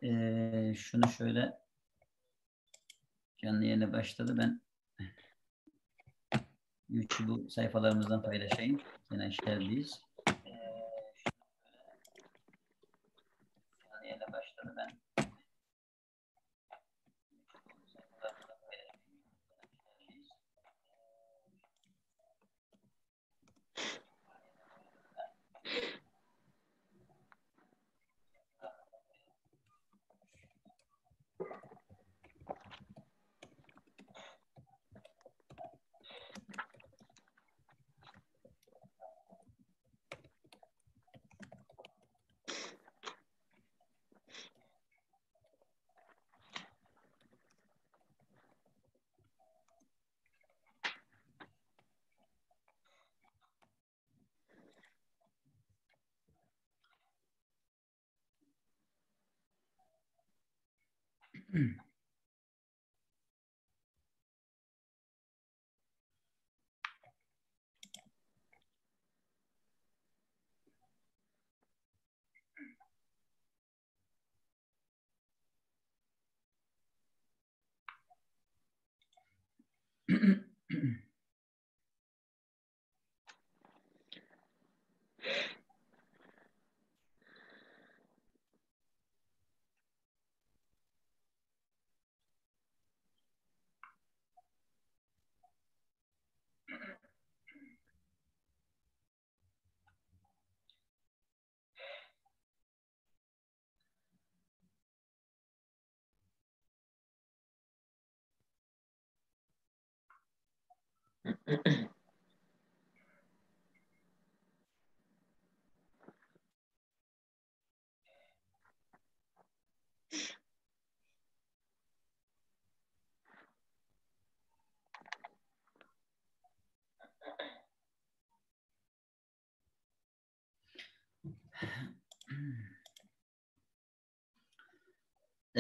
Şunu şöyle canlı yayına başladı. Ben YouTube sayfalarımızdan paylaşayım. Yine şerliyiz. Canlı yayına başladı. Ben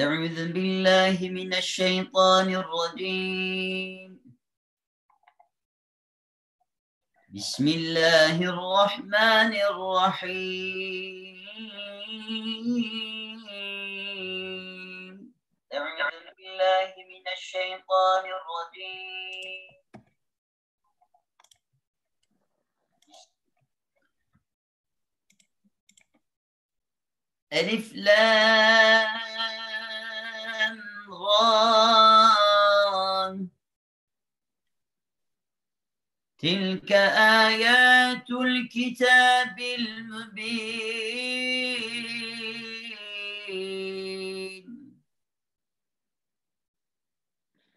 أعوذ بالله من الشيطان الرجيم. بسم الله الرحمن الرحيم. أعوذ بالله من الشيطان الرجيم. ألف لام را تلك آيات الكتاب المبين.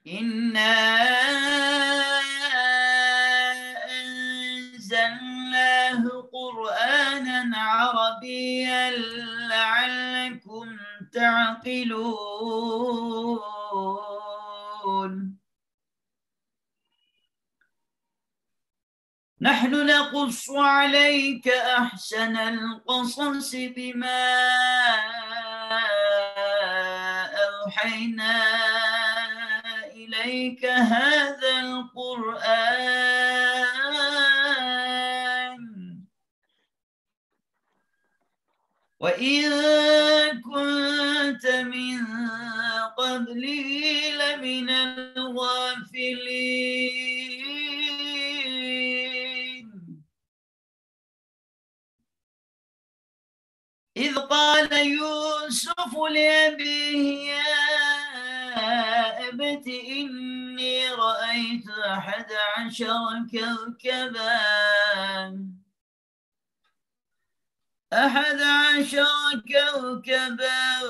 إنا أنزلناه قرآنا عربيا لعلكم تعقلون. نحن نقص عليك أحسن القصص بما أوحينا إليك هذا القرآن وإن كنت من قبله لمن الغافلين. إذ قال يوسف لأبيه يا أبت إني رأيت 11 كوكبا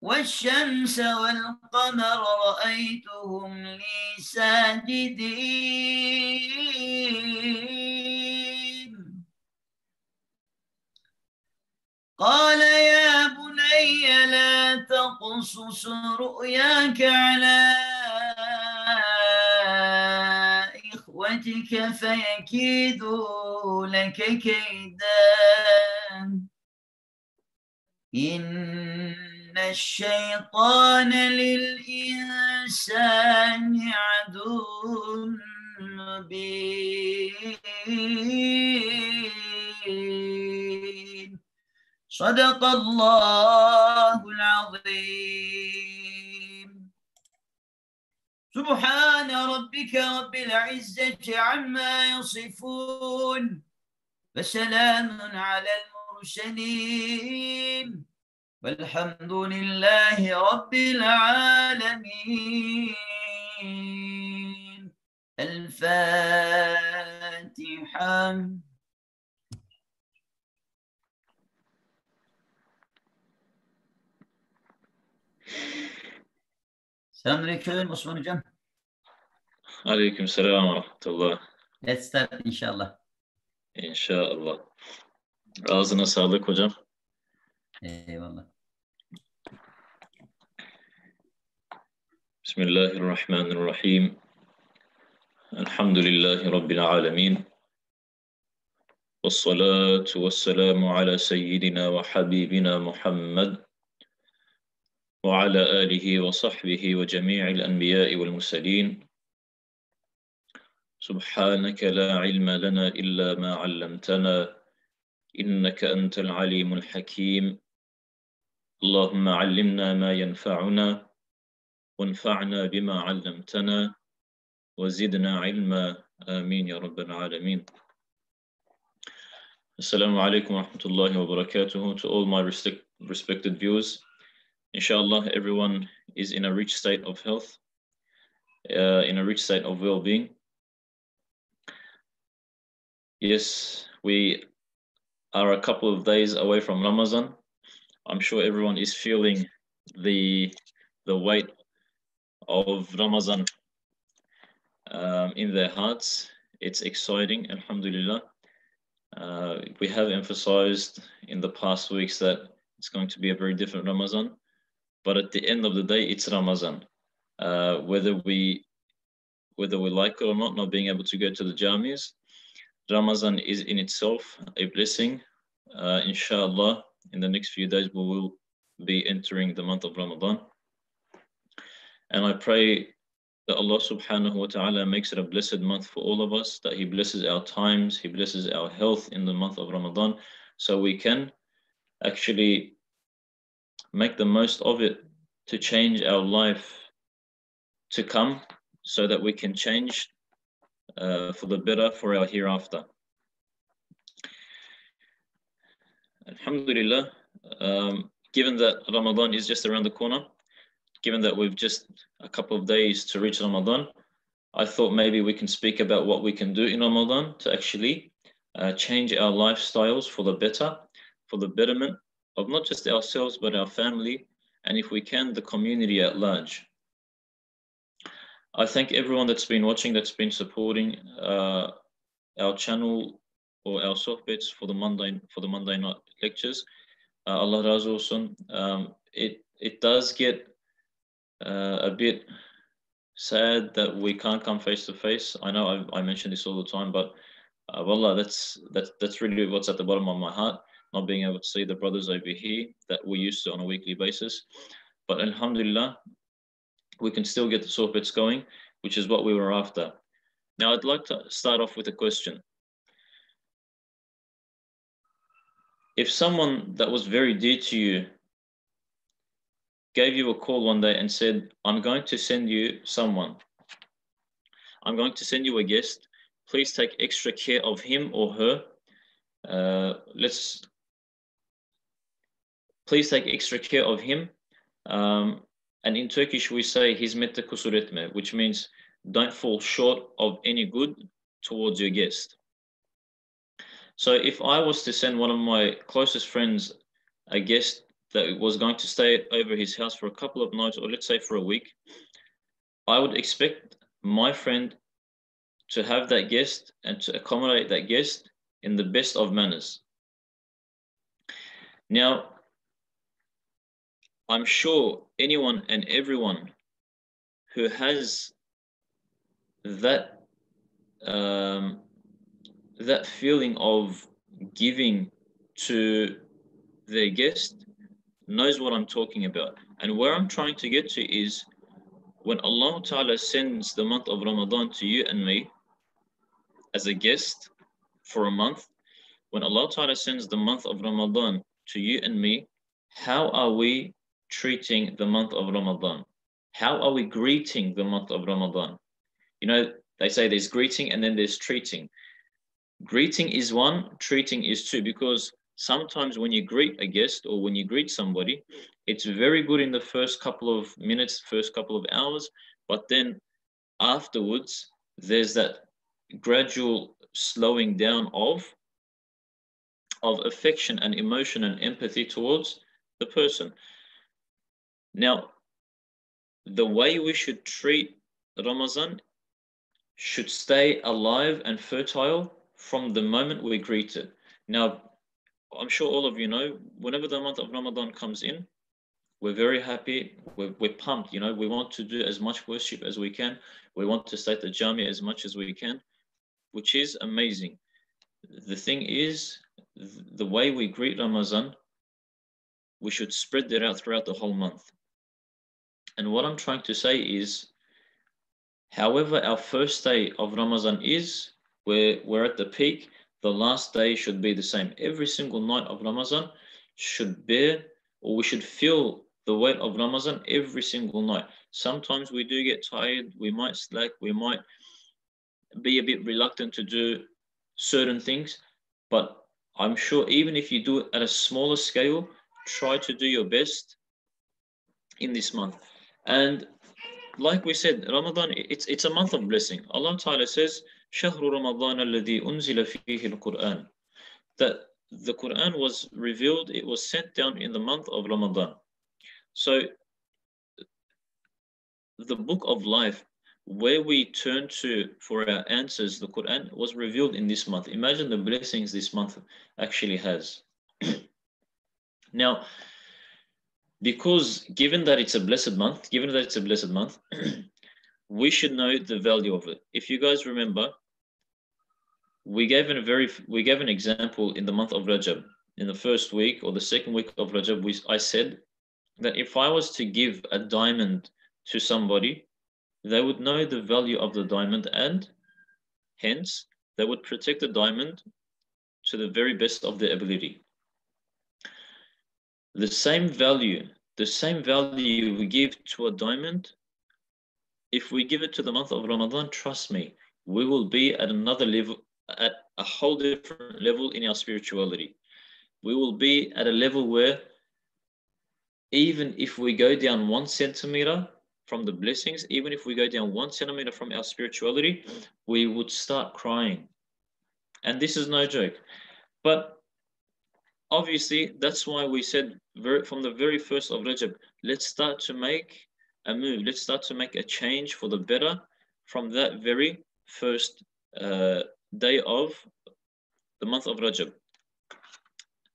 والشمس والقمر رأيتهم لي ساجدين. قال يا بني لا تقصص رؤياك على إخوتك فيكيدوا لك كيدا إن الشيطان للإنسان عدو مبين. صدق الله العظيم. سبحان ربك رب العزة عما يصفون وسلام على المرسلين والحمد لله رب العالمين. الفاتحة. Selamünaleyküm Osman Hocam. Aleykümselam ve rahmetullah. Let's start inşallah. İnşallah. Ağzına sağlık hocam. Eyvallah. Bismillahirrahmanirrahim. Elhamdülillahi Rabbil alemin. Vessalatu vesselamu ala seyyidina ve habibina Muhammed ve ala alihi ve sahbihi ve cemi'il enbiyai vel muselin. Subhaneke la ilme lana illa ma allamtana. İnneke entel alimul hakim. Allahümme allimna ma yenfa'una. وانفعنا بما علمتنا وزدنا علما آمين يا رب العالمين. Assalamu alaikum wa rahmatullahi wa barakatuhu to all my respected viewers. Inshallah, everyone is in a rich state of health, in a rich state of well-being. Yes, we are a couple of days away from Ramadan. I'm sure everyone is feeling the weight of Ramadan in their hearts. It's exciting, alhamdulillah. We have emphasized in the past weeks that it's going to be a very different Ramadan, but at the end of the day, it's Ramadan. Whether we like it or not being able to go to the jamis, Ramadan is in itself a blessing. Inshallah, in the next few days, we will be entering the month of Ramadan. And I pray that Allah subhanahu wa ta'ala makes it a blessed month for all of us, that He blesses our times, He blesses our health in the month of Ramadan, so we can actually make the most of it to change our life to come, so that we can change for the better for our hereafter. Alhamdulillah, given that Ramadan is just around the corner, given that we've just a couple of days to reach Ramadan, I thought maybe we can speak about what we can do in Ramadan to actually change our lifestyles for the better, for the betterment of not just ourselves, but our family, and if we can, the community at large. I thank everyone that's been watching, that's been supporting our channel or our sohbets for the Monday night lectures. Allah razı olsun. It does get a bit sad that we can't come face to face. I know I mention this all the time, but wallah, that's really what's at the bottom of my heart, not being able to see the brothers over here that we used to on a weekly basis. But alhamdulillah, we can still get the sohbets going, which is what we were after. Now I'd like to start off with a question. If someone that was very dear to you gave you a call one day and said, I'm going to send you someone. I'm going to send you a guest. Please take extra care of him or her. Please take extra care of him. And in Turkish, we say, hizmette kusur etme, which means don't fall short of any good towards your guest. So if I was to send one of my closest friends a guest that was going to stay over his house for a couple of nights, or let's say for a week, I would expect my friend to have that guest and to accommodate that guest in the best of manners. Now, I'm sure anyone and everyone who has that feeling of giving to their guest knows what I'm talking about. And where I'm trying to get to is, when Allah Ta'ala sends the month of Ramadan to you and me as a guest for a month, when Allah Ta'ala sends the month of Ramadan to you and me, how are we treating the month of Ramadan? How are we greeting the month of Ramadan? You know, they say there's greeting and then there's treating. Greeting is one, treating is two, because sometimes when you greet a guest or when you greet somebody, it's very good in the first couple of minutes, first couple of hours, but then afterwards, there's that gradual slowing down of affection and emotion and empathy towards the person. Now, the way we should treat Ramadan should stay alive and fertile from the moment we greet it. Now, I'm sure all of you know, whenever the month of Ramadan comes in, we're very happy, we're pumped, you know, we want to do as much worship as we can, we want to stay at the Jami as much as we can, which is amazing. The thing is, the way we greet Ramadan, we should spread that out throughout the whole month. And what I'm trying to say is, however our first day of Ramadan is, we're at the peak, the last day should be the same. Every single night of Ramadan should bear, or we should feel the weight of Ramadan every single night. Sometimes we do get tired, we might slack, we might be a bit reluctant to do certain things, but I'm sure even if you do it at a smaller scale, try to do your best in this month. And like we said, Ramadan, it's a month of blessing. Allah Ta'ala says, شهر رمضان الذي أنزل فيه القرآن. That the Quran was revealed, it was sent down in the month of Ramadan. So the book of life, where we turn to for our answers, the Quran was revealed in this month. Imagine the blessings this month actually has. Now, because given that it's a blessed month, we should know the value of it. If you guys remember, we gave an example in the month of Rajab. In the first week or the second week of Rajab, I said that if I was to give a diamond to somebody, they would know the value of the diamond, and hence they would protect the diamond to the very best of their ability. The same value we give to a diamond, if we give it to the month of Ramadan, trust me, we will be at another level, at a whole different level in our spirituality. We will be at a level where even if we go down 1 centimeter from the blessings, even if we go down 1 centimeter from our spirituality, we would start crying. And this is no joke. But obviously, that's why we said from the very first of Rajab, let's start to make a move. Let's start to make a change for the better from that very first day of the month of Rajab.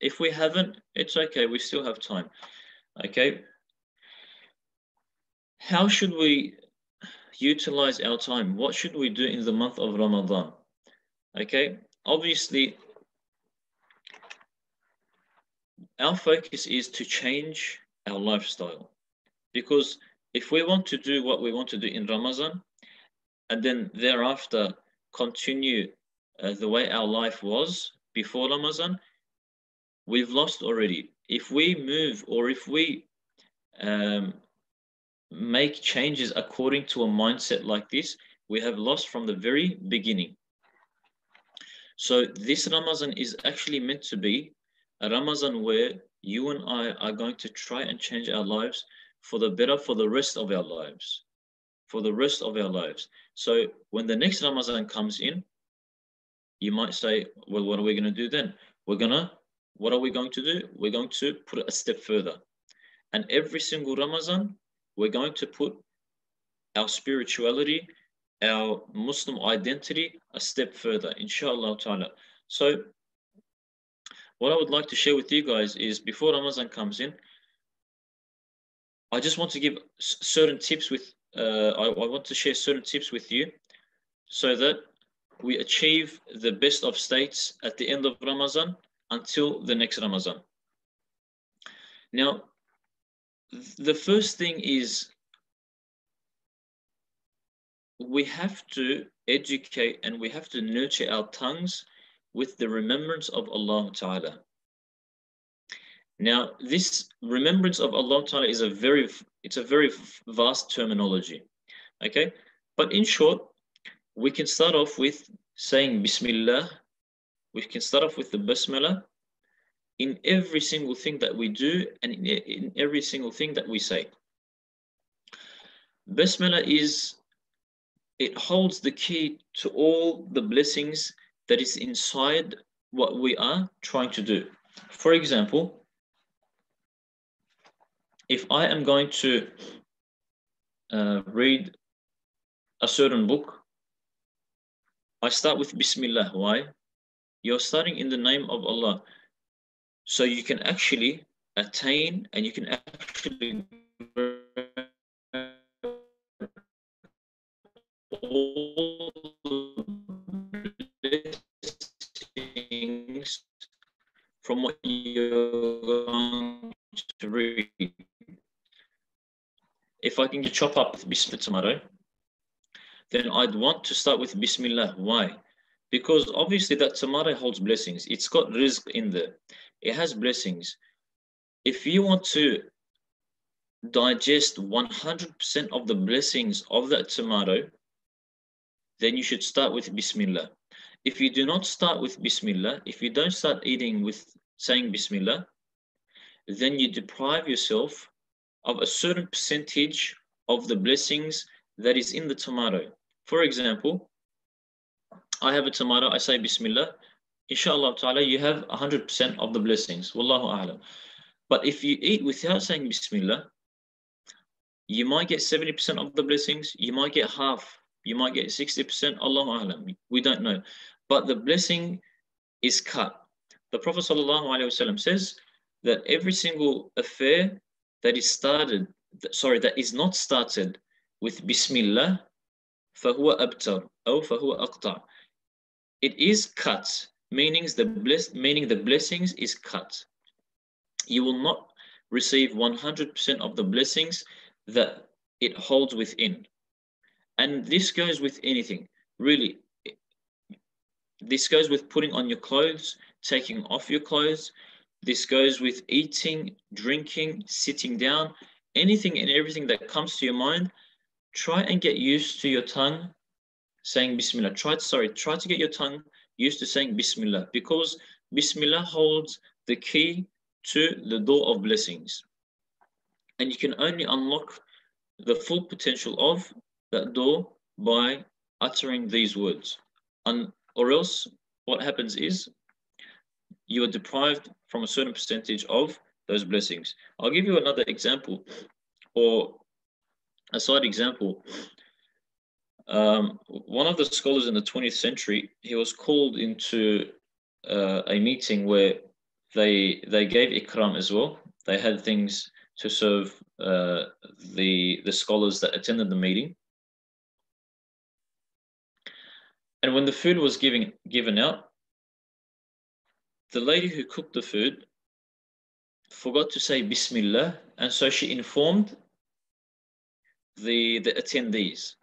If we haven't, it's okay. We still have time. Okay. How should we utilize our time? What should we do in the month of Ramadan? Okay. Obviously, our focus is to change our lifestyle, because if we want to do what we want to do in Ramadan and then thereafter continue the way our life was before Ramadan, we've lost already. If we move or if we make changes according to a mindset like this, we have lost from the very beginning. So this Ramadan is actually meant to be a Ramadan where you and I are going to try and change our lives for the better for the rest of our lives. For the rest of our lives. So when the next Ramadan comes in, you might say, well, what are we going to do then? What are we going to do? We're going to put it a step further. And every single Ramadan, we're going to put our spirituality, our Muslim identity a step further, inshallah ta'ala. So what I would like to share with you guys is, before Ramadan comes in, I just want to give certain tips with, I want to share certain tips with you so that we achieve the best of states at the end of Ramadan until the next Ramadan. Now, the first thing is we have to educate and we have to nurture our tongues with the remembrance of Allah Ta'ala. Now, this remembrance of Allah Ta'ala is a very vast terminology. Okay, but in short, we can start off with saying Bismillah. We can start off with the Basmala in every single thing that we do and in every single thing that we say. Basmala it holds the key to all the blessings that is inside what we are trying to do. For example, if I am going to read a certain book, I start with Bismillah. Why? You're starting in the name of Allah. So you can actually attain and you can actually all the blessings from what you're going to read. If I can chop up Bismillah tomato, then I'd want to start with Bismillah. Why? Because obviously that tomato holds blessings. It's got rizq in there. It has blessings. If you want to digest 100% of the blessings of that tomato, then you should start with Bismillah. If you do not start with Bismillah, if you don't start eating with saying Bismillah, then you deprive yourself of a certain percentage of the blessings that is in the tomato. For example, I have a tomato, I say Bismillah, inshallah ta'ala, you have 100% of the blessings. Wallahu a'lam. But if you eat without saying Bismillah, you might get 70% of the blessings, you might get half, you might get 60%, Allahu a'lam. We don't know. But the blessing is cut. The Prophet ﷺ says that every single affair that is not started with Bismillah, فَهُوَ أَبْتَرْ أو فَهُوَ أَقْطَعْ. It is cut, meaning the blessings is cut. You will not receive 100% of the blessings that it holds within. And this goes with anything, really. This goes with putting on your clothes, taking off your clothes. This goes with eating, drinking, sitting down, anything and everything that comes to your mind. Try and get used to your tongue saying Bismillah. Try to get your tongue used to saying Bismillah, because Bismillah holds the key to the door of blessings. And you can only unlock the full potential of that door by uttering these words. Or else what happens is you are deprived from a certain percentage of those blessings. I'll give you another example, or a side example. One of the scholars in the 20th century, he was called into a meeting where they gave ikram as well. They had things to serve the scholars that attended the meeting. And when the food was given out, the lady who cooked the food forgot to say Bismillah, and so she informed the attendees.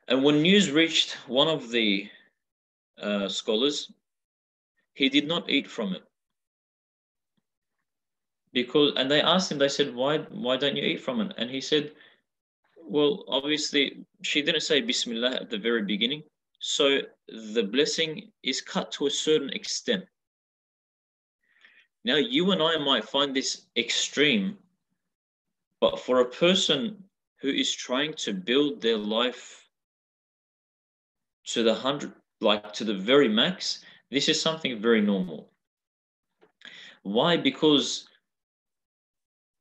And when news reached one of the scholars, he did not eat from it. And they asked him, they said, why don't you eat from it? And he said, well, obviously, she didn't say Bismillah at the very beginning, so the blessing is cut to a certain extent. Now, you and I might find this extreme, but for a person who is trying to build their life to the 100, like to the very max, this is something very normal. Why? Because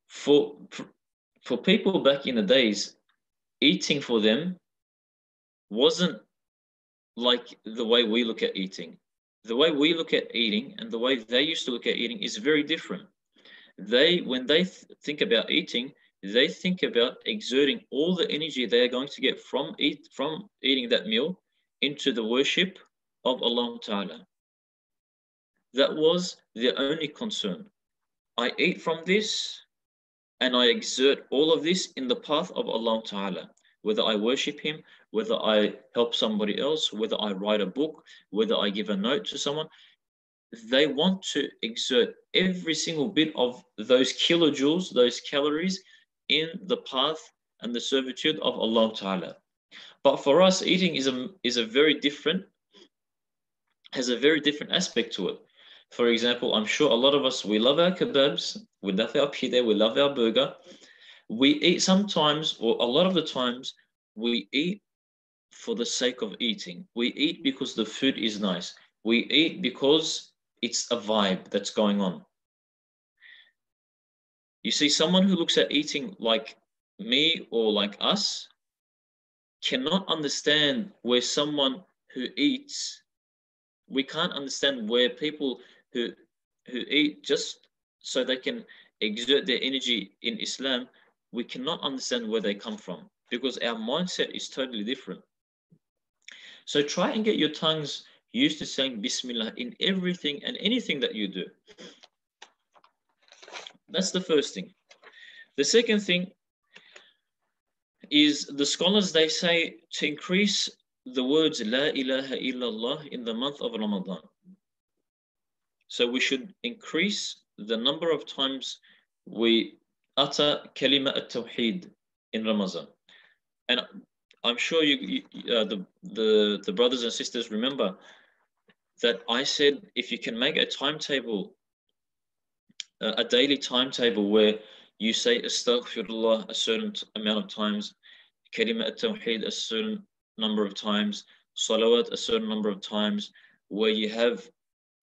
for people back in the days, eating for them wasn't like the way we look at eating. The way we look at eating and the way they used to look at eating is very different. When they think about eating, they think about exerting all the energy they are going to get from eating that meal into the worship of Allah Ta'ala. That was their only concern. I eat from this and I exert all of this in the path of Allah Ta'ala. Whether I worship Him, whether I help somebody else, whether I write a book, whether I give a note to someone, they want to exert every single bit of those kilojoules, those calories, in the path and the servitude of Allah Ta'ala. But for us, eating is a very different, has a very different aspect to it. For example, I'm sure a lot of us, we love our kebabs, we love our pita, we love our burger. We eat sometimes, or a lot of the times, we eat for the sake of eating. We eat because the food is nice. We eat because it's a vibe that's going on. You see, someone who looks at eating like me or like us cannot understand where someone who eats, we can't understand where people who eat just so they can exert their energy in Islam, we cannot understand where they come from because our mindset is totally different. So try and get your tongues used to saying Bismillah in everything and anything that you do. That's the first thing. The second thing is the scholars, they say to increase the words La ilaha illallah in the month of Ramadan. So we should increase the number of times we utter kalima at-tawheed in Ramadan. And I'm sure the brothers and sisters remember that I said if you can make a timetable, a daily timetable where you say astaghfirullah a certain amount of times, kalima at-tawheed a certain number of times, salawat a certain number of times, where you have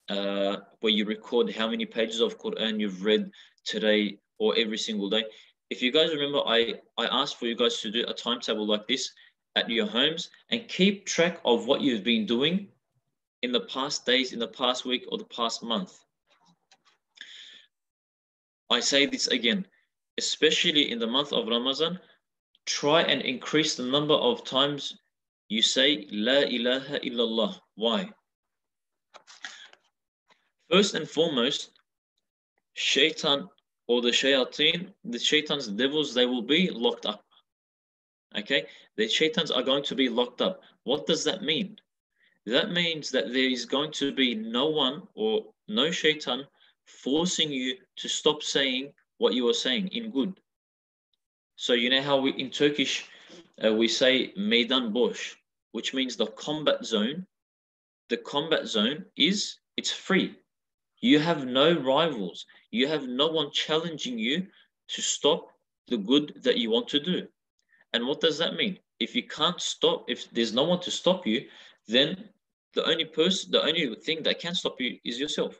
where you record how many pages of Quran you've read today or every single day. If you guys remember, I asked for you guys to do a timetable like this at your homes and keep track of what you've been doing in the past days, in the past week, or the past month. I say this again, especially in the month of Ramadan, try and increase the number of times you say La ilaha illallah. Why? First and foremost, shaitan or the shayateen, the shaitans, the devils, they will be locked up. Okay? The shaitans are going to be locked up. What does that mean? That means that there is going to be no one or no shaitan forcing you to stop saying what you are saying in good. So you know how we in Turkish we say meydan boş, which means the combat zone. The combat zone is, it's free. You have no rivals. You have no one challenging you to stop the good that you want to do. And what does that mean? If you can't stop, if there's no one to stop you, then the only thing that can stop you is yourself.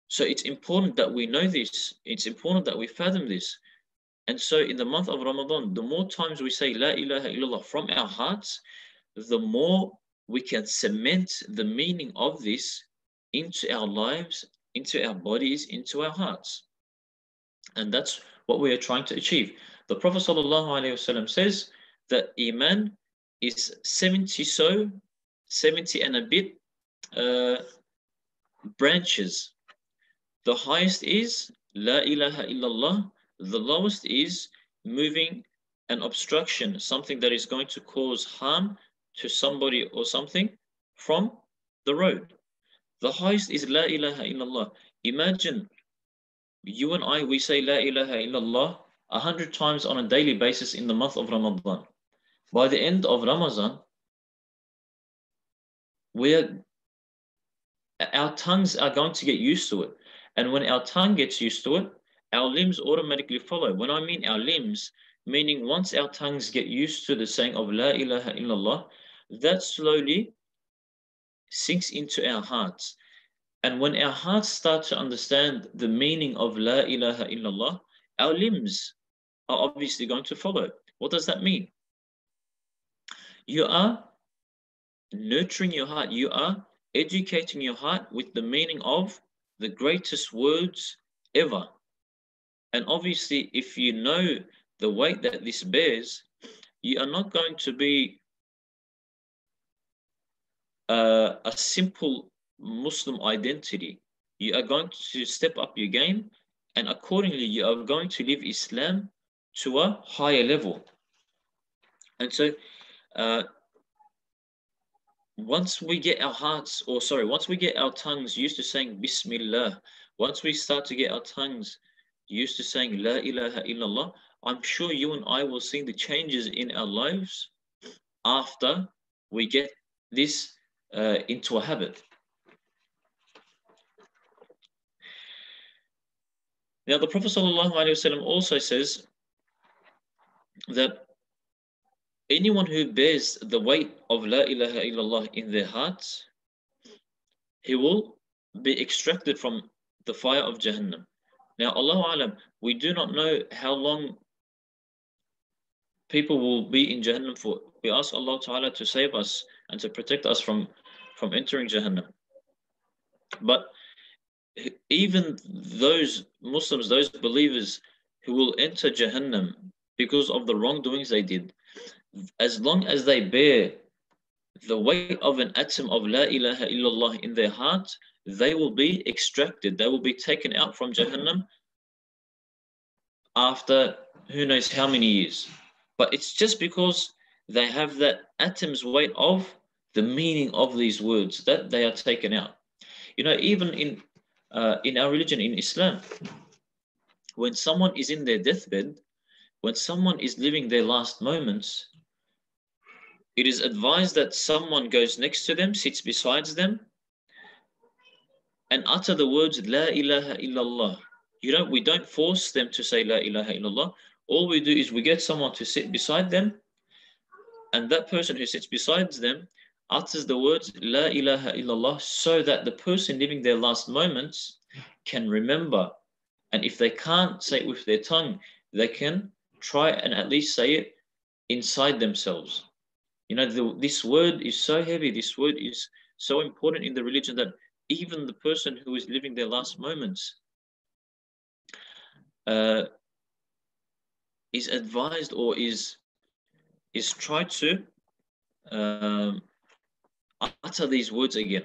So it's important that we know this. It's important that we fathom this. And so in the month of Ramadan, the more times we say La ilaha illallah from our hearts, the more we can cement the meaning of this into our lives, into our bodies, into our hearts. And that's what we are trying to achieve. The Prophet ﷺ says that Iman is 70 and a bit branches. The highest is La ilaha illallah. The lowest is moving an obstruction, something that is going to cause harm to somebody or something from the road. The highest is La ilaha illallah. Imagine you and I, we say La ilaha illallah 100 times on a daily basis in the month of Ramadan. By the end of Ramadan, our tongues are going to get used to it. And when our tongue gets used to it, our limbs automatically follow. When I mean our limbs, meaning once our tongues get used to the saying of La ilaha illallah, that slowly sinks into our hearts. And when our hearts start to understand the meaning of La ilaha illallah, our limbs are obviously going to follow. What does that mean? You are nurturing your heart. You are educating your heart with the meaning of the greatest words ever. And obviously, if you know the weight that this bears, you are not going to be a simple Muslim identity. You are going to step up your game, and accordingly, you are going to live Islam to a higher level. And so, once we get our hearts, or sorry, once we get our tongues used to saying Bismillah, once we start to get our tongues used to saying La ilaha illallah, I'm sure you and I will see the changes in our lives after we get this into a habit. Now, the Prophet ﷺ also says that anyone who bears the weight of La ilaha illallah in their hearts, he will be extracted from the fire of Jahannam. Now, Allahu Alam, we do not know how long people will be in Jahannam for. We ask Allah Ta'ala to save us and to protect us from entering Jahannam. But even those Muslims, those believers who will enter Jahannam because of the wrongdoings they did, as long as they bear the weight of an atom of La ilaha illallah in their heart, they will be extracted, they will be taken out from Jahannam after who knows how many years. But it's just because they have that atom's weight of the meaning of these words that they are taken out. You know, even in our religion, in Islam, when someone is in their deathbed, when someone is living their last moments, it is advised that someone goes next to them, sits beside them, and utter the words La ilaha illallah. We don't force them to say La ilaha illallah. All we do is we get someone to sit beside them, and that person who sits beside them utters the words La ilaha illallah, so that the person living their last moments can remember. And if they can't say it with their tongue, they can try and at least say it inside themselves. This word is so heavy, this word is so important in the religion that even the person who is living their last moments is advised or is tried to utter these words again.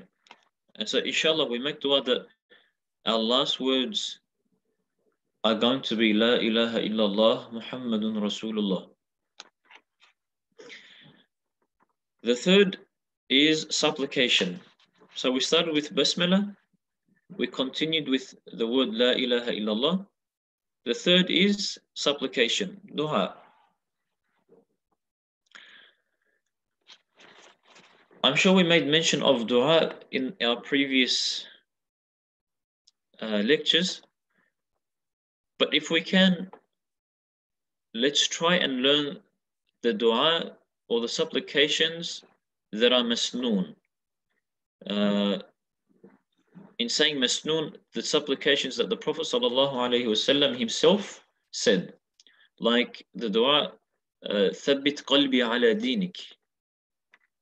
And so inshallah we make dua that our last words are going to be La ilaha illallah Muhammadun Rasulullah. The third is supplication. So we started with Basmala, we continued with the word La ilaha illallah. The third is supplication, dua. I'm sure we made mention of dua in our previous lectures, but if we can, let's try and learn the dua or the supplications that are masnoon. In saying masnoon, the supplications that the Prophet ﷺ himself said, like the dua, ثبت قلبي على دينك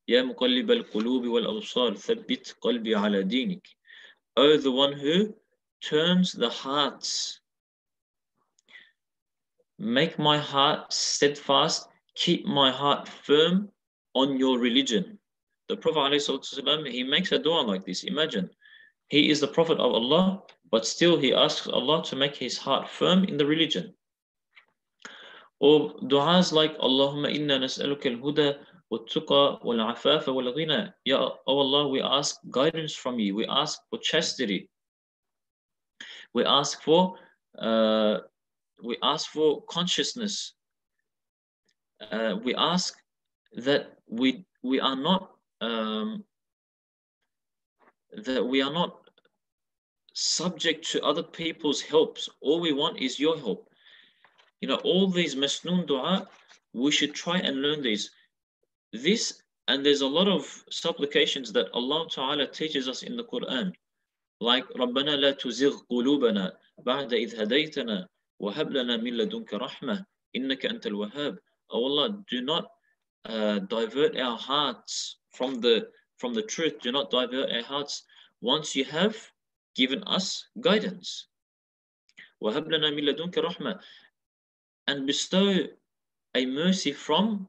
يا مقلب القلوب والأبصار ثبت قلبي على دينك. O the one who turns the hearts, make my heart steadfast, keep my heart firm on your religion. The Prophet ﷺ, he makes a dua like this. Imagine, he is the Prophet of Allah, but still he asks Allah to make his heart firm in the religion. Or du'as like Allahumma inna nas'aluka al-huda wa-tuqa wal-afafa wal-ghina. Ya Allah, we ask guidance from you. We ask for chastity. We ask for consciousness. We ask that we are not subject to other people's helps. All we want is your help. All these masnoon dua, we should try and learn these. And there's a lot of supplications that Allah Ta'ala teaches us in the Quran, like رَبَّنَا لَا تُزِغْ قُلُوبَنَا بَعْدَ إِذْ هَدَيْتَنَا وَهَبْ لَنَا مِن لَدُنْكَ رَحْمَةً إِنَّكَ أَنْتَ الْوَهَّابُ. Oh Allah, do not divert our hearts from the truth. Do not divert our hearts once you have given us guidance. وَهَبْ لَنَا مِن لَدُنْكَ رَحْمَةً, and bestow a mercy from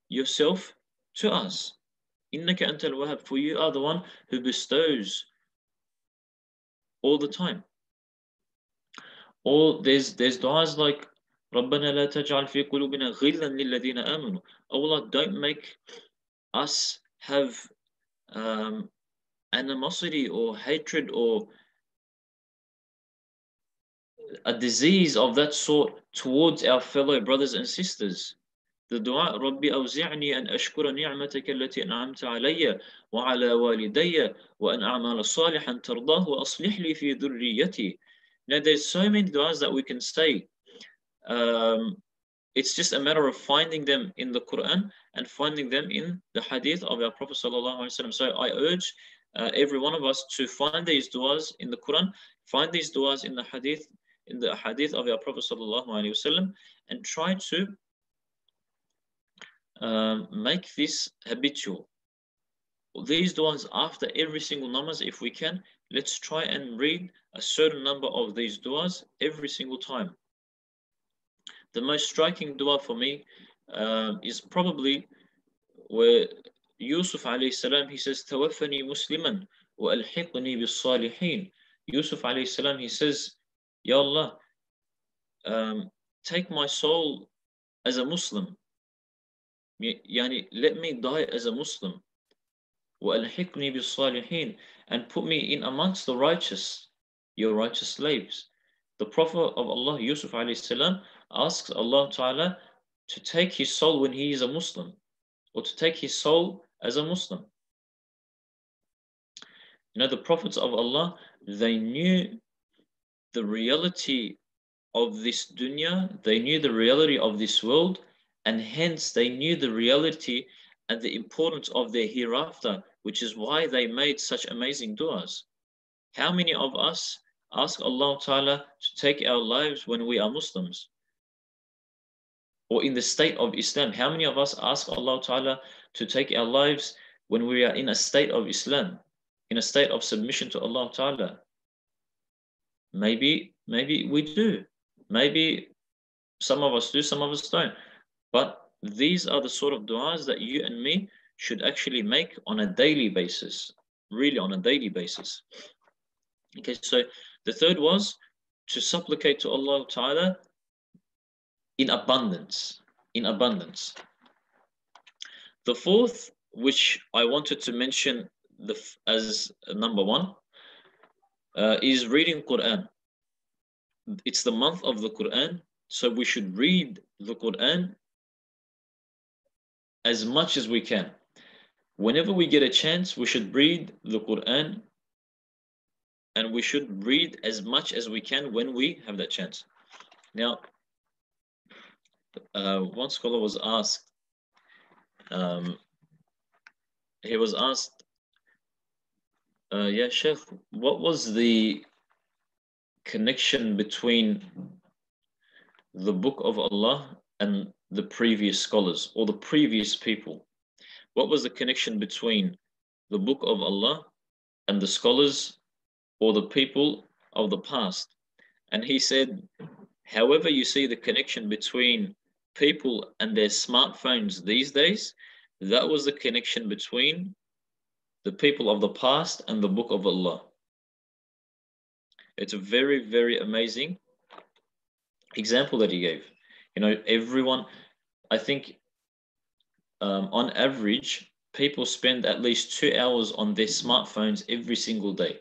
yourself to us. إِنَّكَ أَنْتَ الْوَهَّابُ, for you are the one who bestows all the time. Or there's du'as like رَبَّنَا لَا تَجْعَلْ فِي قُلُوبِنَا غِلًّا لِلَّذِينَ آمَنُوا. Oh Allah, don't make us have animosity or hatred or a disease of that sort towards our fellow brothers and sisters. The dua, رَبِّ أَوْزِعْنِي أَنْ أَشْكُرَ نِعْمَتَكَ الَّتِي أَنْعَمْتَ عَلَيَّ وَعَلَى وَالِدَيَّ وَأَنْ أَعْمَلَ صَالِحًا تَرْضَاهُ وَأَصْلِحْ لِي فِي ذُرِّيَّتِي. Now there's so many du'as that we can say. It's just a matter of finding them in the Quran and finding them in the hadith of our Prophet sallallahu alaihi wasallam. So I urge every one of us to find these du'as in the Quran, find these du'as in the hadith of our Prophet sallallahu alaihi wasallam, and try to make this habitual. These du'as after every single namaz, if we can, let's try and read a certain number of these du'as every single time. The most striking dua for me is probably where Yusuf alayhi salam, he says, Tawaffani Musliman wa alhiqni bis salihin. Yusuf alayhi salam, he says, Ya Allah, take my soul as a Muslim. Yani, let me die as a Muslim. Wa alhiqni bis salihin, and put me in amongst the righteous, your righteous slaves. The Prophet of Allah, Yusuf alayhi salam, asks Allah Ta'ala to take his soul when he is a Muslim, or to take his soul as a Muslim. You know, the prophets of Allah, they knew the reality of this dunya, they knew the reality of this world, and hence they knew the reality and the importance of their hereafter, which is why they made such amazing du'as. How many of us ask Allah Ta'ala to take our lives when we are Muslims? Or in the state of Islam, how many of us ask Allah Ta'ala to take our lives when we are in a state of Islam, in a state of submission to Allah Ta'ala? Maybe we do. Maybe some of us do, some of us don't. But these are the sort of du'as that you and me should actually make on a daily basis, really on a daily basis. Okay, so the third was to supplicate to Allah Ta'ala in abundance, in abundance. The fourth, which I wanted to mention as number one, is reading Quran. It's the month of the Quran, so we should read the Quran as much as we can. Whenever we get a chance, we should read the Quran, and we should read as much as we can when we have that chance. Now, one scholar was asked, yeah, Sheikh, what was the connection between the book of Allah and the previous scholars or the previous people? What was the connection between the book of Allah and the scholars or the people of the past? And he said, however you see the connection between people and their smartphones these days, that was the connection between the people of the past and the book of Allah. It's a very, very amazing example that he gave. You know, everyone, I think on average, people spend at least 2 hours on their smartphones every single day.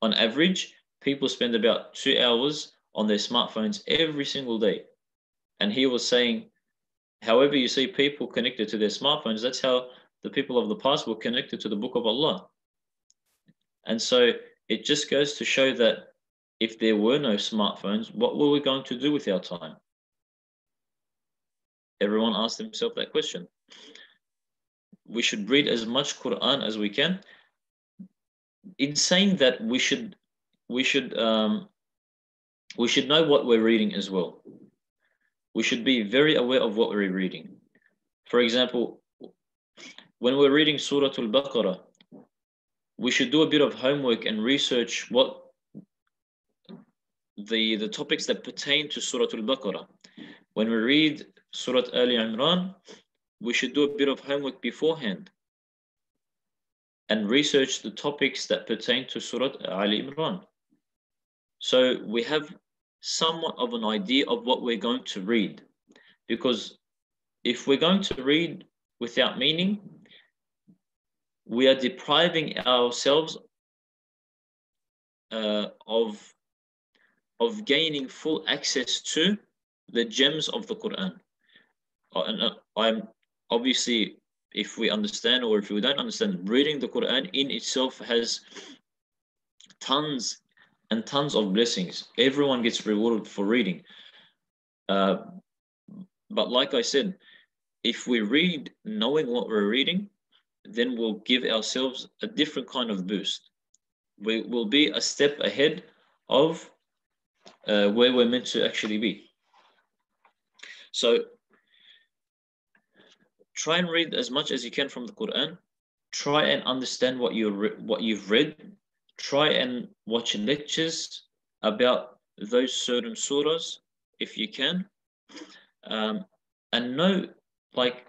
On average, people spend about 2 hours on their smartphones every single day. And he was saying, however you see people connected to their smartphones, that's how the people of the past were connected to the book of Allah. And so it just goes to show that if there were no smartphones, what were we going to do with our time? Everyone asked himself that question. We should read as much Quran as we can. In saying that, we should know what we're reading as well. We should be very aware of what we're reading. For example, when we're reading Surah Al-Baqarah, we should do a bit of homework and research what the topics that pertain to Surah Al-Baqarah. When we read Surah Ali Imran, we should do a bit of homework beforehand and research the topics that pertain to Surah Ali Imran. So we have somewhat of an idea of what we're going to read. Because if we're going to read without meaning, we are depriving ourselves of gaining full access to the gems of the Quran. And I'm obviously, if we understand or if we don't understand, reading the Quran in itself has tons and tons of blessings. Everyone gets rewarded for reading. But like I said, if we read knowing what we're reading, then we'll give ourselves a different kind of boost. We will be a step ahead of where we're meant to actually be. So try and read as much as you can from the Quran. Try and understand what you've read. Try and watch lectures about those certain surahs if you can, and know, like,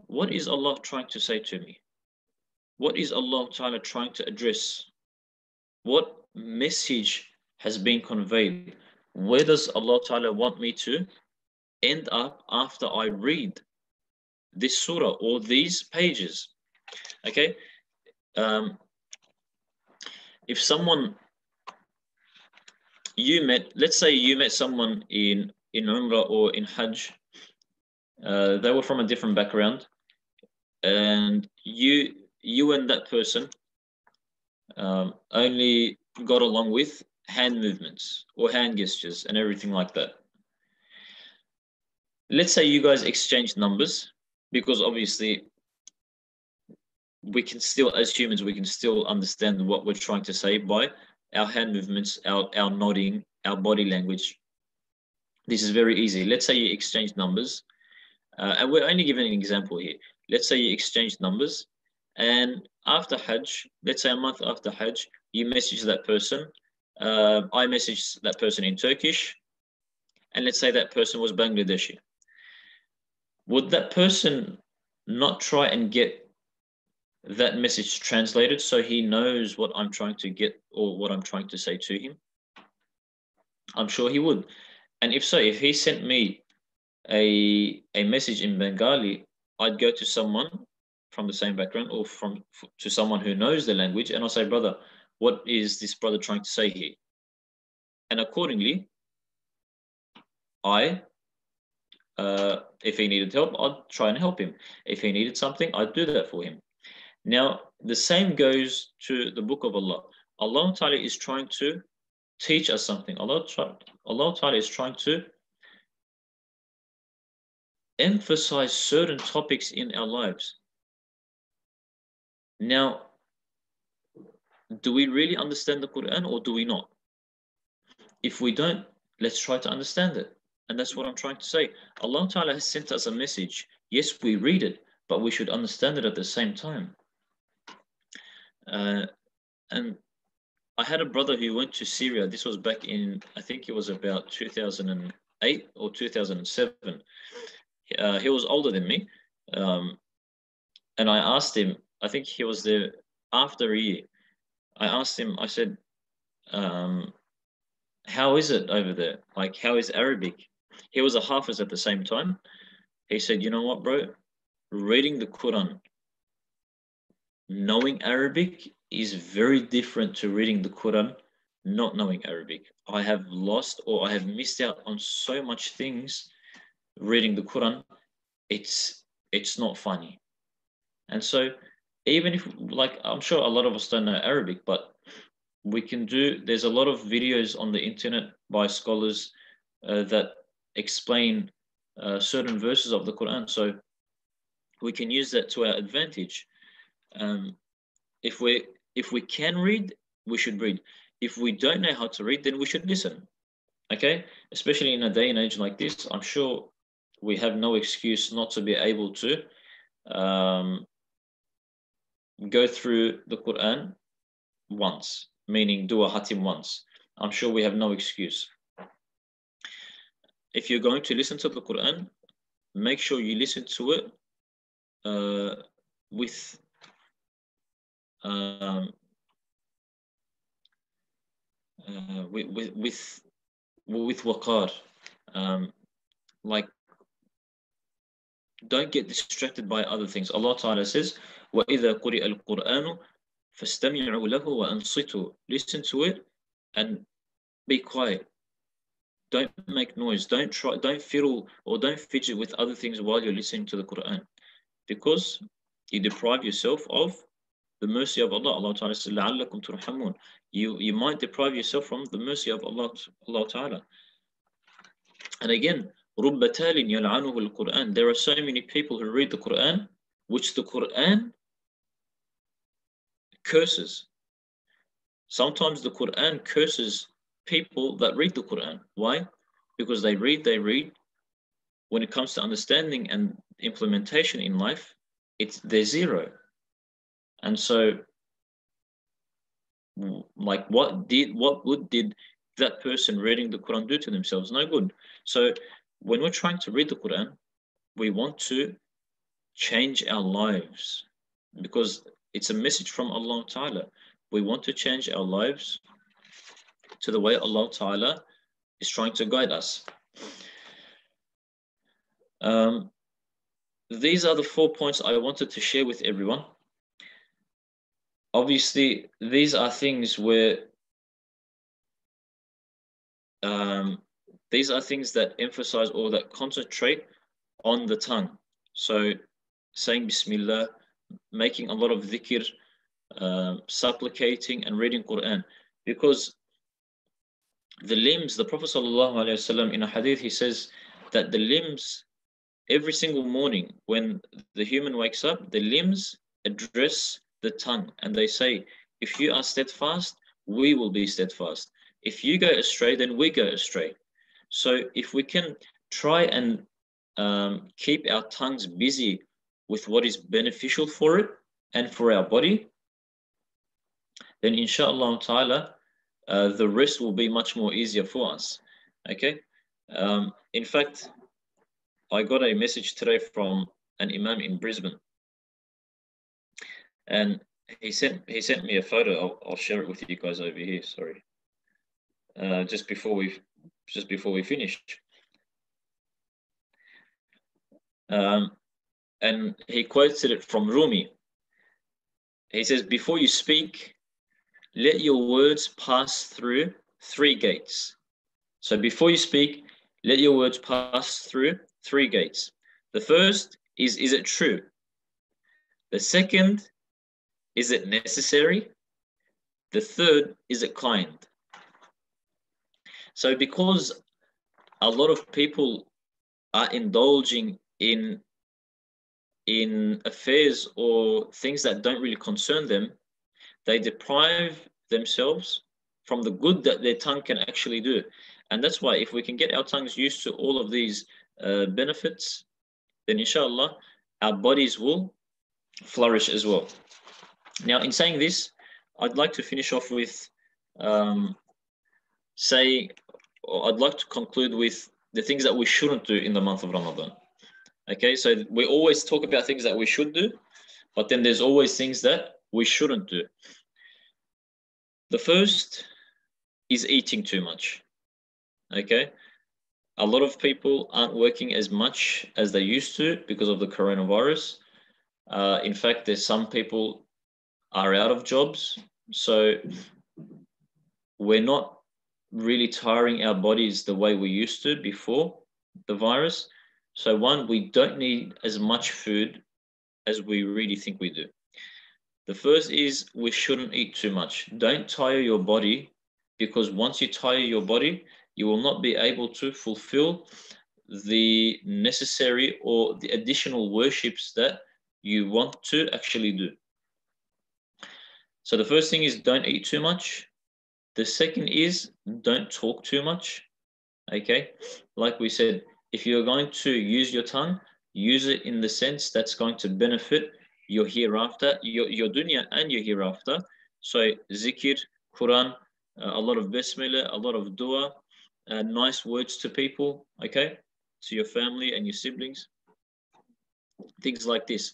what is Allah trying to say to me? What is Allah Ta'ala trying to address? What message has been conveyed? Where does Allah Ta'ala want me to end up after I read this surah or these pages? Okay. If someone let's say you met someone in Umrah or in Hajj, they were from a different background, and you and that person only got along with hand movements or hand gestures and everything like that. Let's say you guys exchanged numbers, because obviously we can still, as humans, we can still understand what we're trying to say by our hand movements, our nodding, our body language. This is very easy. Let's say you exchange numbers, and we're only giving an example here. Let's say you exchange numbers, and after Hajj, let's say a month after Hajj, you message that person. I messaged that person in Turkish, and let's say that person was Bangladeshi. Would that person not try and get that message translated so he knows what I'm trying to get or what I'm trying to say to him? I'm sure he would. And if so, if he sent me a message in Bengali, I'd go to someone from the same background or to someone who knows the language, and I'll say, brother, what is this brother trying to say here? And accordingly, if he needed help, I'd try and help him. If he needed something, I'd do that for him. Now, the same goes to the Book of Allah. Allah Ta'ala is trying to teach us something. Allah Ta'ala is trying to emphasize certain topics in our lives. Now, do we really understand the Quran or do we not? If we don't, let's try to understand it. And that's what I'm trying to say. Allah Ta'ala has sent us a message. Yes, we read it, but we should understand it at the same time. And I had a brother who went to Syria. This was back in, I think it was about 2008 or 2007. He was older than me. And I asked him, I think he was there after a year. I asked him, I said, how is it over there? Like, how is Arabic? He was a Hafiz at the same time. He said, you know what, bro? Reading the Quran, knowing Arabic is very different to reading the Quran not knowing Arabic. I have lost or I have missed out on so much things reading the Quran. It's not funny. And so even if, like, I'm sure a lot of us don't know Arabic, but there's a lot of videos on the internet by scholars that explain certain verses of the Quran. So we can use that to our advantage. If we can read, we should read. If we don't know how to read, then we should listen. Okay? Especially in a day and age like this, I'm sure we have no excuse not to be able to go through the Quran once, meaning do a hatim once. I'm sure we have no excuse. If you're going to listen to the Quran, make sure you listen to it with waqar, like Don't get distracted by other things. Allah Ta'ala says, وَإِذَا قُرِئَ الْقُرْآنُ فَاسْتَمِعُوا لَهُ وَأَنصِتُوا. Listen to it and be quiet. Don't make noise. Don't fiddle or don't fidget with other things while you're listening to the Quran, because you deprive yourself of the mercy of Allah. Allah Ta'ala says, لَعَلَّكُمْ تُرْحَمُونَ. You might deprive yourself from the mercy of Allah Ta'ala. And again, رُبَّ تَالٍ يَلْعَنُهُ الْقُرْآنِ. There are so many people who read the Quran, which the Quran curses. Sometimes the Quran curses people that read the Quran. Why? Because they read. When it comes to understanding and implementation in life, they're zero. And so, like, what good did that person reading the Quran do to themselves? No good. So when we're trying to read the Quran, we want to change our lives, because it's a message from Allah Ta'ala. We want to change our lives to the way Allah Ta'ala is trying to guide us. These are the 4 points I wanted to share with everyone. Obviously, these are things where these are things that emphasize or that concentrate on the tongue. So saying Bismillah, making a lot of dhikr, supplicating and reading Quran, because the limbs, the Prophet ﷺ in a hadith, he says that the limbs, every single morning when the human wakes up, the limbs address the tongue and they say, if you are steadfast, we will be steadfast. If you go astray, then we go astray. So if we can try and keep our tongues busy with what is beneficial for it and for our body, then inshallah ta'ala, the rest will be much more easier for us. Okay. In fact, I got a message today from an imam in Brisbane, and he sent me a photo. I'll share it with you guys over here. Sorry. Just before we finish. And he quoted it from Rumi. He says, before you speak, let your words pass through 3 gates. So before you speak, let your words pass through 3 gates. The first is it true? The second, is it necessary? The third, is it kind? So because a lot of people are indulging in affairs or things that don't really concern them, they deprive themselves from the good that their tongue can actually do. And that's why if we can get our tongues used to all of these benefits, then inshallah, our bodies will flourish as well. Now, in saying this, I'd like to finish off with I'd like to conclude with the things that we shouldn't do in the month of Ramadan. Okay, so we always talk about things that we should do, but then there's always things that we shouldn't do. The first is eating too much. Okay, a lot of people aren't working as much as they used to because of the coronavirus. In fact, there's some people are out of jobs, so we're not really tiring our bodies the way we used to before the virus. So one, we don't need as much food as we really think we do. The first is we shouldn't eat too much. Don't tire your body, because once you tire your body, you will not be able to fulfill the necessary or the additional worships that you want to actually do. So the first thing is don't eat too much. The second is don't talk too much. Okay, like we said, if you're going to use your tongue, use it in the sense that's going to benefit your hereafter, your dunya and your hereafter. So zikr, Quran, a lot of bismillah, a lot of dua, nice words to people, okay, to your family and your siblings, things like this.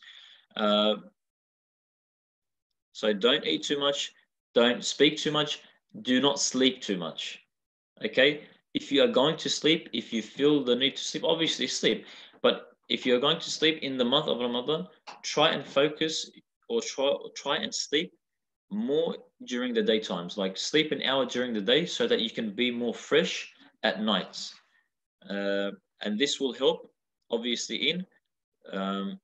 So don't eat too much, don't speak too much, do not sleep too much, okay? If you are going to sleep, if you feel the need to sleep, obviously sleep, but if you're going to sleep in the month of Ramadan, try and focus or try and sleep more during the daytimes, like sleep an hour during the day so that you can be more fresh at nights. And this will help, obviously, in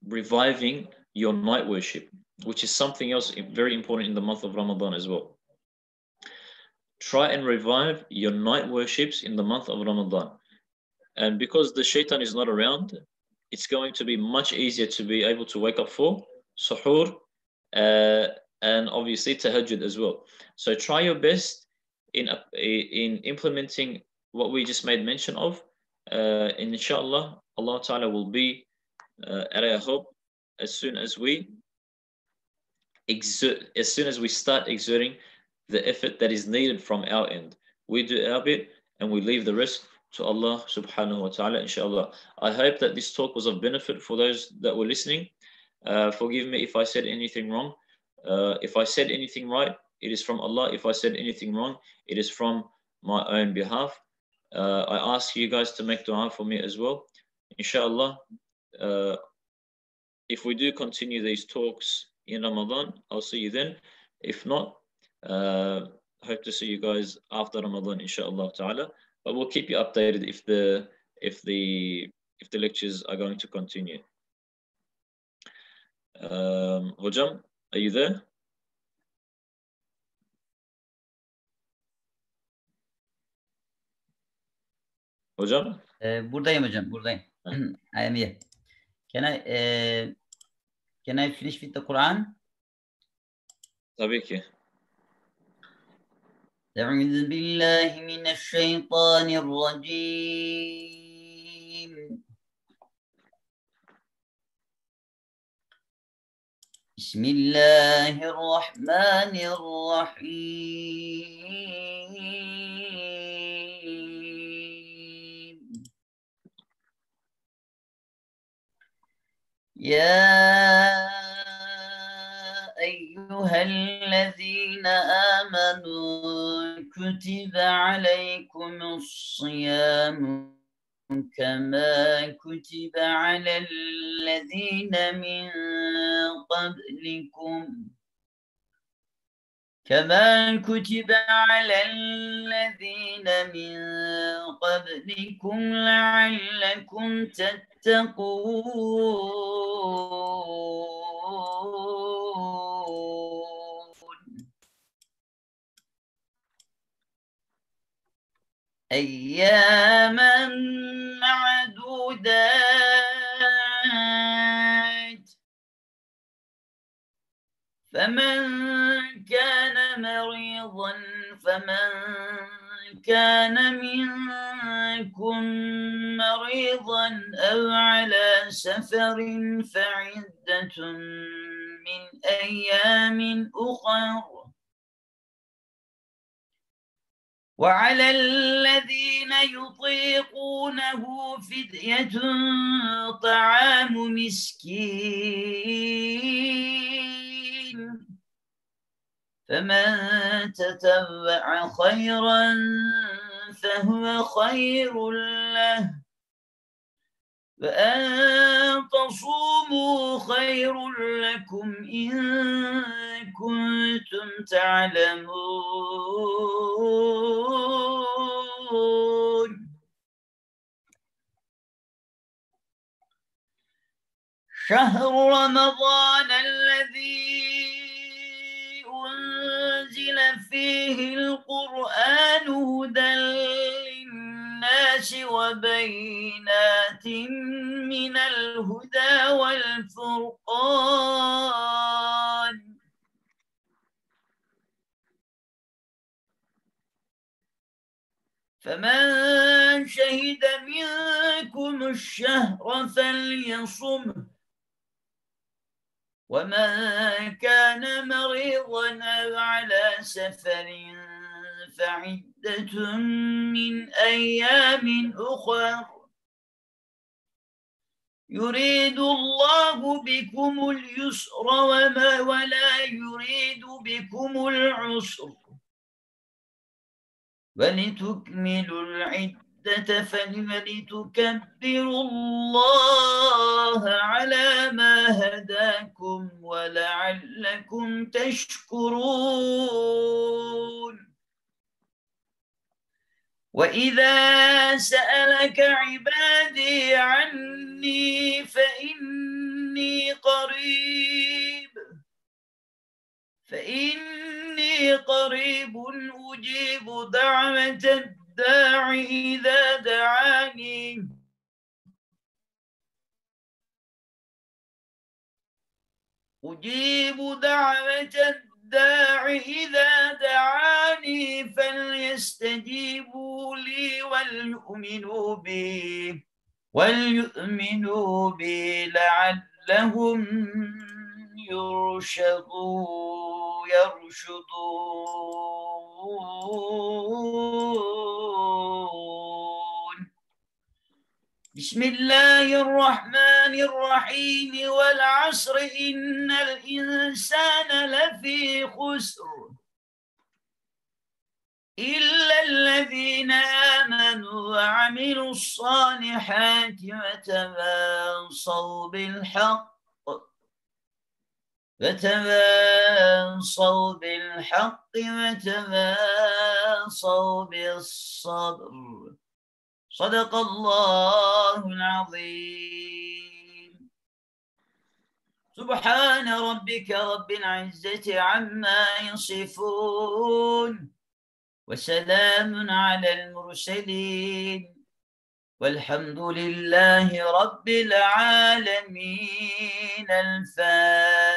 reviving your night worship, which is something else very important in the month of Ramadan as well. Try and revive your night worships in the month of Ramadan. And because the shaitan is not around, it's going to be much easier to be able to wake up for suhoor and obviously tahajjud as well. So try your best in implementing what we just made mention of. Inshallah, Allah Ta'ala will be at our help as soon as we start exerting the effort that is needed from our end. We do our bit and we leave the rest to Allah subhanahu wa ta'ala, inshallah. I hope that this talk was of benefit for those that were listening. Forgive me if I said anything wrong. If I said anything right, it is from Allah. If I said anything wrong, it is from my own behalf. I ask you guys to make dua for me as well. Inshallah, if we do continue these talks in Ramadan, I'll see you then. If not, hope to see you guys after Ramadan, inshallah ta'ala. But we'll keep you updated if the lectures are going to continue. Hocam, are you there? Hocam? Buradayım hocam, buradayım. I am here. Can I finish with the Quran? Tabii ki. أعوذ بالله من الشيطان الرجيم. بسم الله الرحمن الرحيم. يا أيها الذين آمنوا كتب عليكم الصيام كما كتب على الذين من قبلكم لعلكم تتقون. أياما معدودات، فمن كان منكم مريضا أو على سفر فعدة من أيام أخر، وعلى الذين يطيقونه فدية طعام مسكين، فمن تتبع خيرا فهو خير له، وأن تصوموا خير لكم إن كنتم تعلمون. شهر رمضان الذي أنزل فيه القرآن هدى للناس وبينات من الهدى والفرقان، فمن شهد منكم الشهر فليصمه، ومن كان مريضا أو على سفر فعدة من أيام أخر، يريد الله بكم اليسر ولا يريد بكم العسر، ولتكملوا العدة العدة فلتكبروا الله على ما هداكم ولعلكم تشكرون. وإذا سألك عبادي عني فإني قريب أجيب دعوة الداع إذا دعاني فليستجيبوا لي وليؤمنوا بي لعلهم يرشدون. بسم الله الرحمن الرحيم والعصر إن الإنسان لفي خسر إلا الذين آمنوا وعملوا الصالحات وتواصوا بالحق وتواصوا بالصبر. صدق الله العظيم. سبحان ربك رب العزة عما يصفون وسلام على المرسلين والحمد لله رب العالمين. الفاتحة.